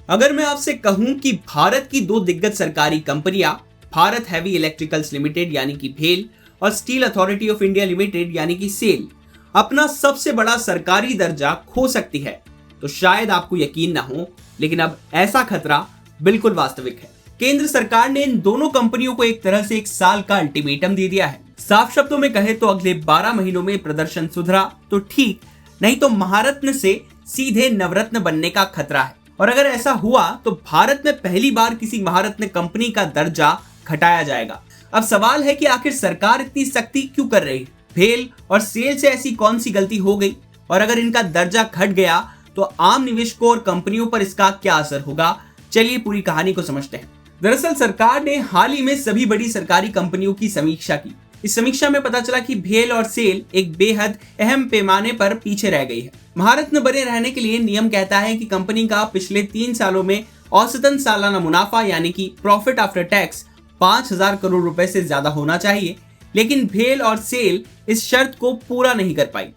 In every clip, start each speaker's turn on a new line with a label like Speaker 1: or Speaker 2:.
Speaker 1: अगर मैं आपसे कहूं कि भारत की दो दिग्गज सरकारी कंपनियां भारत हैवी इलेक्ट्रिकल्स लिमिटेड यानी कि भेल और steel authority of India limited यानी कि सेल अपना सबसे बड़ा सरकारी दर्जा खो सकती है, तो शायद आपको यकीन ना हो, लेकिन अब ऐसा खतरा बिल्कुल वास्तविक है। केंद्र सरकार ने इन दोनों कंपनियों को एक तरह से 1 साल का अल्टीमेटम दे दिया है। साफ शब्दों में कहे तो अगले 12 महीनों में प्रदर्शन सुधरा तो ठीक, नहीं तो महारत्न से सीधे नवरत्न बनने का खतरा है। और अगर ऐसा हुआ तो भारत में पहली बार किसी महारत्न कंपनी का दर्जा घटाया जाएगा। अब सवाल है कि आखिर सरकार इतनी सख्ती क्यों कर रही है? भेल और सेल से ऐसी कौन सी गलती हो गई, और अगर इनका दर्जा घट गया तो आम निवेशकों और कंपनियों पर इसका क्या असर होगा? चलिए पूरी कहानी को समझते हैं। दरअसल सरकार ने हाल ही में सभी बड़ी सरकारी कंपनियों की समीक्षा की। इस समीक्षा में पता चला कि भेल और सेल एक बेहद अहम पैमाने पर पीछे रह गई है। महारत्न बने रहने के लिए नियम कहता है कि कंपनी का पिछले 3 सालों में औसतन सालाना मुनाफा यानी कि प्रॉफिट आफ्टर टैक्स 5,000 करोड़ रुपए से ज्यादा होना चाहिए, लेकिन भेल और सेल इस शर्त को पूरा नहीं कर पाई।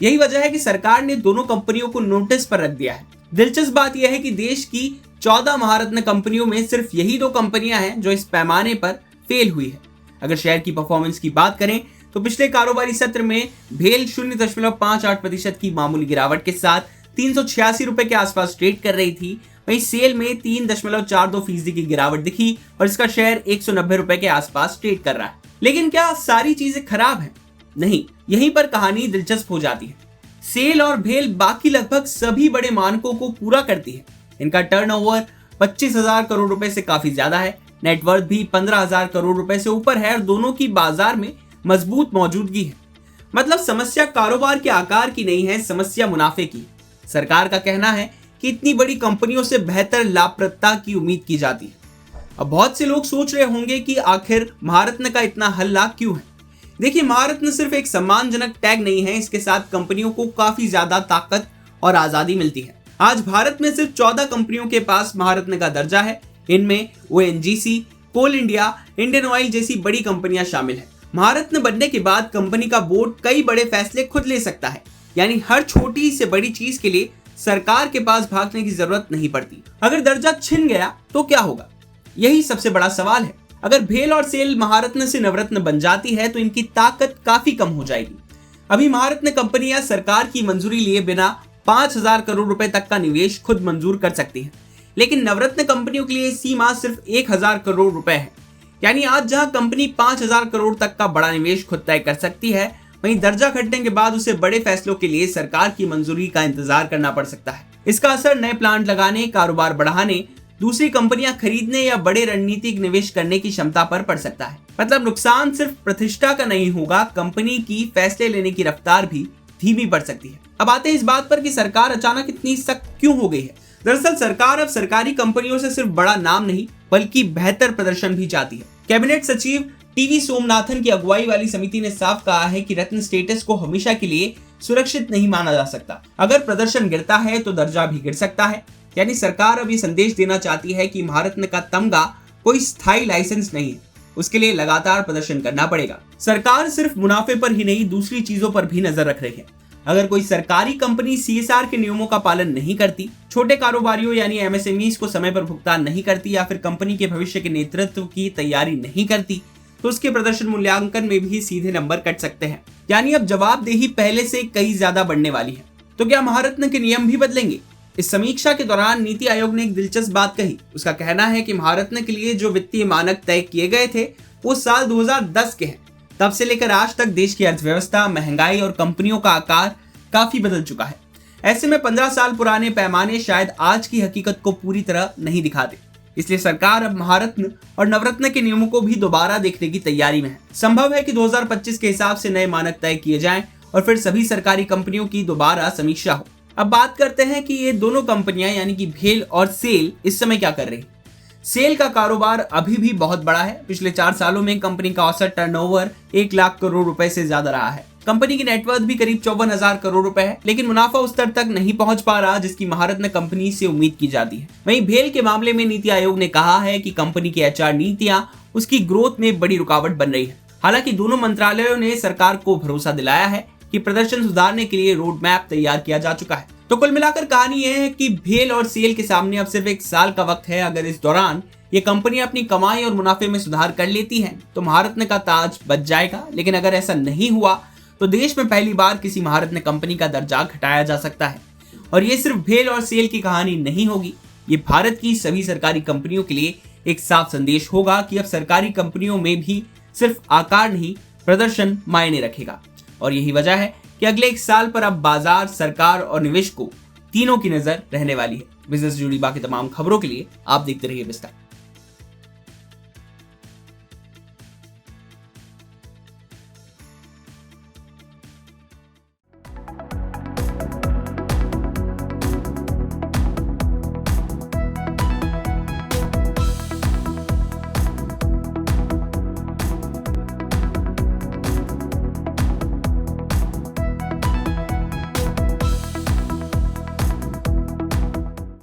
Speaker 1: यही वजह है कि सरकार ने दोनों कंपनियों को नोटिस पर रख दिया है। दिलचस्प बात यह है कि देश की 14 महारत्न कंपनियों में सिर्फ यही 2 कंपनियां हैं जो इस पैमाने पर फेल हुई है। अगर शेयर की परफॉर्मेंस की बात करें तो पिछले कारोबारी सत्र में भेल 0.58% की मामूली गिरावट के साथ 386 रुपए के आसपास ट्रेड कर रही थी। वहीं सेल में 3.42% की गिरावट दिखी और इसका शेयर 190 रुपए के आसपास ट्रेड कर रहा है। लेकिन क्या सारी चीजें खराब हैं? नहीं, यहीं पर कहानी दिलचस्प हो जाती है। सेल और भेल बाकी लगभग सभी बड़े मानकों को पूरा करती है। इनका टर्नओवर 25,000 करोड़ रुपए से काफी ज्यादा है, नेटवर्थ भी 15,000 करोड़ रुपए से ऊपर है और दोनों की बाजार में मजबूत मौजूदगी है। मतलब समस्या कारोबार के आकार की नहीं है, समस्या मुनाफे की। सरकार का कहना है कि इतनी बड़ी कंपनियों से बेहतर लाभप्रदता की उम्मीद की जाती है। अब बहुत से लोग सोच रहे होंगे कि आखिर महारत्न का इतना हल्ला क्यों है। देखिए, महारत्न सिर्फ एक सम्मानजनक टैग नहीं है, इसके साथ कंपनियों को काफी ज्यादा ताकत और आजादी मिलती है। आज भारत में सिर्फ 14 कंपनियों के पास महारत्न का दर्जा है। इनमें ओएनजीसी, कोल इंडिया, इंडियन ऑयल जैसी बड़ी कंपनियां शामिल हैं। महारत्न बनने के बाद कंपनी का बोर्ड कई बड़े फैसले खुद ले सकता है, यानी हर छोटी से बड़ी चीज के लिए सरकार के पास भागने की जरूरत नहीं पड़ती। अगर दर्जा छिन गया तो क्या होगा? यही सबसे बड़ा सवाल है। अगर भेल और सेल महारत्न से नवरत्न बन जाती है तो इनकी ताकत काफी कम हो जाएगी। अभी महारत्न कंपनियां सरकार की मंजूरी लिए बिना 5,000 करोड़ रुपए तक का निवेश खुद मंजूर कर सकती हैं, लेकिन नवरत्न कंपनियों के लिए सीमा सिर्फ 1,000 करोड़ रुपए है। यानी आज जहां कंपनी 5,000 करोड़ तक का बड़ा निवेश खुद तय कर सकती है, वहीं दर्जा घटने के बाद उसे बड़े फैसलों के लिए सरकार की मंजूरी का इंतजार करना पड़ सकता है। इसका असर नए प्लांट लगाने, कारोबार बढ़ाने, दूसरी कंपनियां खरीदने या बड़े रणनीतिक निवेश करने की क्षमता पर पड़ सकता है। मतलब नुकसान सिर्फ प्रतिष्ठा का नहीं होगा, कंपनी की फैसले लेने की रफ्तार भी धीमी पड़ सकती है। अब आते हैं इस बात पर कि सरकार अचानक इतनी सख्त क्यों हो गई है। दरअसल सरकार अब सरकारी कंपनियों से सिर्फ बड़ा नाम नहीं बल्कि बेहतर प्रदर्शन भी चाहती है। कैबिनेट सचिव टीवी सोमनाथन की अगुवाई वाली समिति ने साफ कहा है कि रत्न स्टेटस को हमेशा के लिए सुरक्षित नहीं माना जा सकता। अगर प्रदर्शन गिरता है तो दर्जा भी गिर सकता है। यानी सरकार अब ये संदेश देना चाहती है कि महारत्न का तमगा कोई स्थायी लाइसेंस नहीं है, उसके लिए लगातार प्रदर्शन करना पड़ेगा। सरकार सिर्फ मुनाफे पर ही नहीं, दूसरी चीजों पर भी नजर रख रही है। अगर कोई सरकारी कंपनी सीएसआर के नियमों का पालन नहीं करती, छोटे कारोबारियों यानी एमएसएमईज को समय पर भुगतान नहीं करती या फिर कंपनी के भविष्य के नेतृत्व की तैयारी नहीं करती, तो उसके प्रदर्शन मूल्यांकन में भी सीधे नंबर कट सकते हैं। यानी अब जवाबदेही पहले से कई ज्यादा बढ़ने वाली है। तो क्या महारत्न के नियम भी बदलेंगे? इस समीक्षा के दौरान नीति आयोग ने एक दिलचस्प बात कही। उसका कहना है कि महारत्न के लिए जो वित्तीय मानक तय किए गए थे वो साल 2010 के हैं। तब से लेकर आज तक देश की अर्थव्यवस्था, महंगाई और कंपनियों का आकार काफी बदल चुका है। ऐसे में 15 साल पुराने पैमाने शायद आज की हकीकत को पूरी तरह नहीं दिखाते। इसलिए सरकार अब महारत्न और नवरत्न के नियमों को भी दोबारा देखने की तैयारी में है। संभव है कि 2025 के हिसाब से नए मानक तय किए जाएं और फिर सभी सरकारी कंपनियों की दोबारा समीक्षा हो। अब बात करते हैं कि ये दोनों कंपनियां यानी कि भेल और सेल इस समय क्या कर रही हैं। सेल का कारोबार अभी भी बहुत बड़ा है। पिछले 4 सालों में कंपनी का औसत टर्नओवर 1 लाख करोड़ रुपए से ज्यादा रहा है। कंपनी की नेटवर्थ भी करीब 54,000 करोड़ रुपए है, लेकिन मुनाफा उस स्तर तक नहीं पहुंच पा रहा जिसकी महारत्न कंपनी से उम्मीद की जाती है। वहीं भेल के मामले में नीति आयोग ने कहा है कि कंपनी की एचआर नीतियां उसकी ग्रोथ में बड़ी रुकावट बन रही है। हालांकि दोनों मंत्रालयों ने सरकार को भरोसा दिलाया है कि प्रदर्शन सुधारने के लिए रोड मैप तैयार किया जा चुका है। तो कुल मिलाकर कहानी यह है कि भेल और सेल के सामने अब सिर्फ 1 साल का वक्त है। अगर इस दौरान ये कंपनियां अपनी कमाई और मुनाफे में सुधार कर लेती हैं तो महारत्न का ताज बच जाएगा। लेकिन अगर ऐसा नहीं हुआ तो देश में पहली बार किसी महारत्न कंपनी का दर्जा घटाया जा सकता है। और ये सिर्फ भेल और सेल की कहानी नहीं होगी, ये भारत की सभी सरकारी कंपनियों के लिए एक साफ संदेश होगा कि अब सरकारी कंपनियों में भी सिर्फ आकार नहीं, प्रदर्शन मायने रखेगा। और यही वजह है कि अगले 1 साल पर अब बाजार, सरकार और निवेशकों तीनों की नजर रहने वाली है। बिजनेस से जुड़ी बाकी तमाम खबरों के लिए आप देखते रहिए विस्तार।